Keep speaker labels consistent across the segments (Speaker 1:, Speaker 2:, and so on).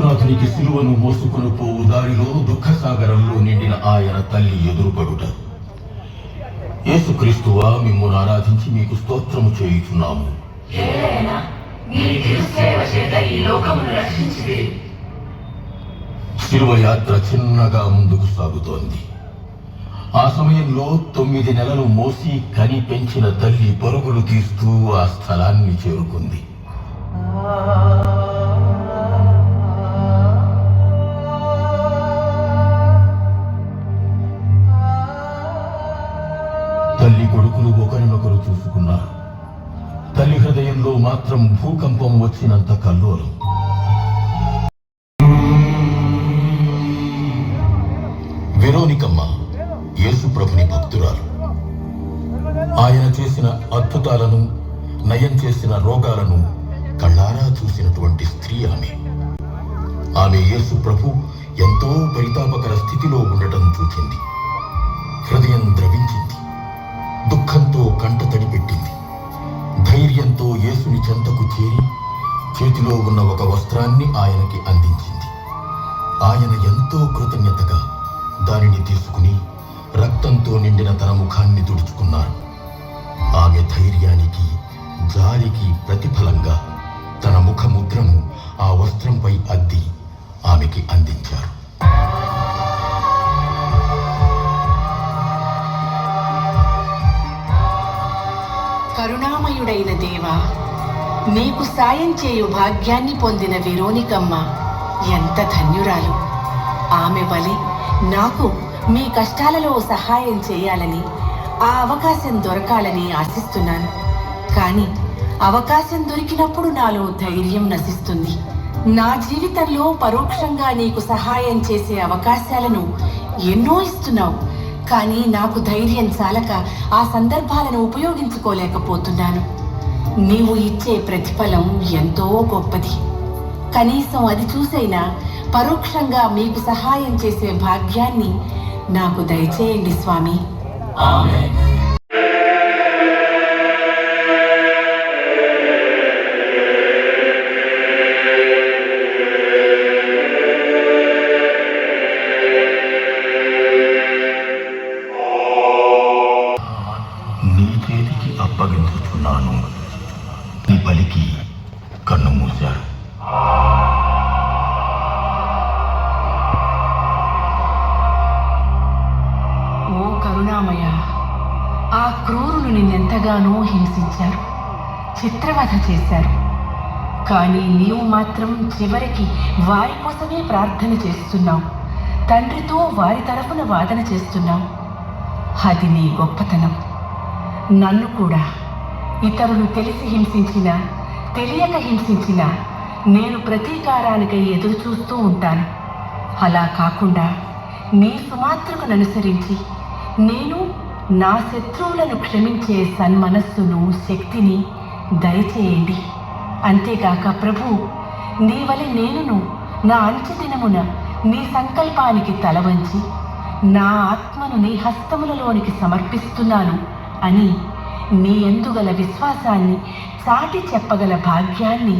Speaker 1: యేసునాథునికి సిలువను మోసుకొని పోవు దారిలో దుఃఖసాగరంలో నిండిన ఆయన తల్లి ఎదురుపడుట. యేసుక్రీస్తువా, మిమ్మును ఆరాధించి మీకు స్తోత్రము చేయుచున్నాము. సిలువ యాత్ర చిన్నగా ముందుకు సాగుతోంది. ఆ సమయంలో 9 నెలలు మోసి కని పెంచిన తల్లి పరుగులు తీస్తూ ఆ స్థలాన్ని చేరుకుంది. తల్లి కొడుకులు ఒకరినొకరు చూసుకున్నారు. తల్లి హృదయంలో మాత్రం భూకంపం వచ్చినంత కల్లోలం. వెరోనికమ్మ యేసు ప్రభుని భక్తురాలు. ఆయన చేసిన అద్భుతాలను, నయం చేసిన రోగాలను కళ్ళారా చూసినటువంటి స్త్రీ ఆమె. ఆమె యేసు ప్రభు ఎంతో పరితాపకర స్థితిలో ఉండటం చూచింది. హృదయం ద్రవించింది. దుఃఖంతో కంట తడిపెట్టింది. ధైర్యంతో యేసుని చెంతకు చేరి చేతిలో ఉన్న ఒక వస్త్రాన్ని ఆయనకి అందించింది. ఆయన ఎంతో కృతజ్ఞతగా దానిని తీసుకుని రక్తంతో నిండిన తన ముఖాన్ని తుడుచుకున్నారు. ఆమె ధైర్యానికి, జాలికి ప్రతిఫలంగా తన ముఖముద్రను ఆ వస్త్రంపై అద్ది ఆమెకి అందించారు.
Speaker 2: కరుణామయుడైన దేవా, నీకు సాయం చేయు భాగ్యాన్ని పొందిన వెరోనికమ్మ ఎంత ధన్యురాలు. ఆమె వలె నాకు మీ కష్టాలలో సహాయం చేయాలని, ఆ అవకాశం దొరకాలని ఆశిస్తున్నాను. కానీ అవకాశం దొరికినప్పుడు నాలో ధైర్యం నశిస్తుంది. నా జీవితంలో పరోక్షంగా నీకు సహాయం చేసే అవకాశాలను ఎన్నో ఇస్తున్నావు. కానీ నాకు ధైర్యం చాలక ఆ సందర్భాలను ఉపయోగించుకోలేకపోతున్నాను. నీవు ఇచ్చే ప్రతిఫలం ఎంతో గొప్పది. కనీసం అది చూసైనా పరోక్షంగా మీకు సహాయం చేసే భాగ్యాన్ని నాకు దయచేయండి స్వామి.
Speaker 1: ఆమేన్. నీ చేతికి అప్పగించుచున్నాను. నీ పలికి కన్ను మూశారు.
Speaker 2: ఓ కరుణామయ, ఆ క్రూరులు నిన్నెంతగానో హింసించారు, చిత్రవధ చేశారు. కానీ నీవు మాత్రం చివరికి వారి కోసమే ప్రార్థన చేస్తున్నావు. తండ్రితో వారి తరపున వాదన చేస్తున్నావు. అది నీ గొప్పతనం. నన్ను కూడా ఇతరులు తెలిసి హింసించినా, తెలియక హింసించినా నేను ప్రతీకారానికై ఎదురు చూస్తూ ఉంటాను. అలా కాకుండా నీ సుమాత్రకును అనుసరించి నేను నా శత్రువులను క్షమించే సన్మనస్సును, శక్తిని దయచేయండి. అంతేగాక ప్రభు, నీ వలె నేనును నా అంత్యదినమున నీ సంకల్పానికి తలవంచి నా ఆత్మను నీ హస్తములలోనికి సమర్పిస్తున్నాను అని నీ యందుగల విశ్వాసాన్ని చాటి చెప్పగల భాగ్యాన్ని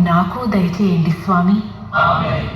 Speaker 2: నాకు దయచేయండి స్వామి.
Speaker 1: ఆమేన్.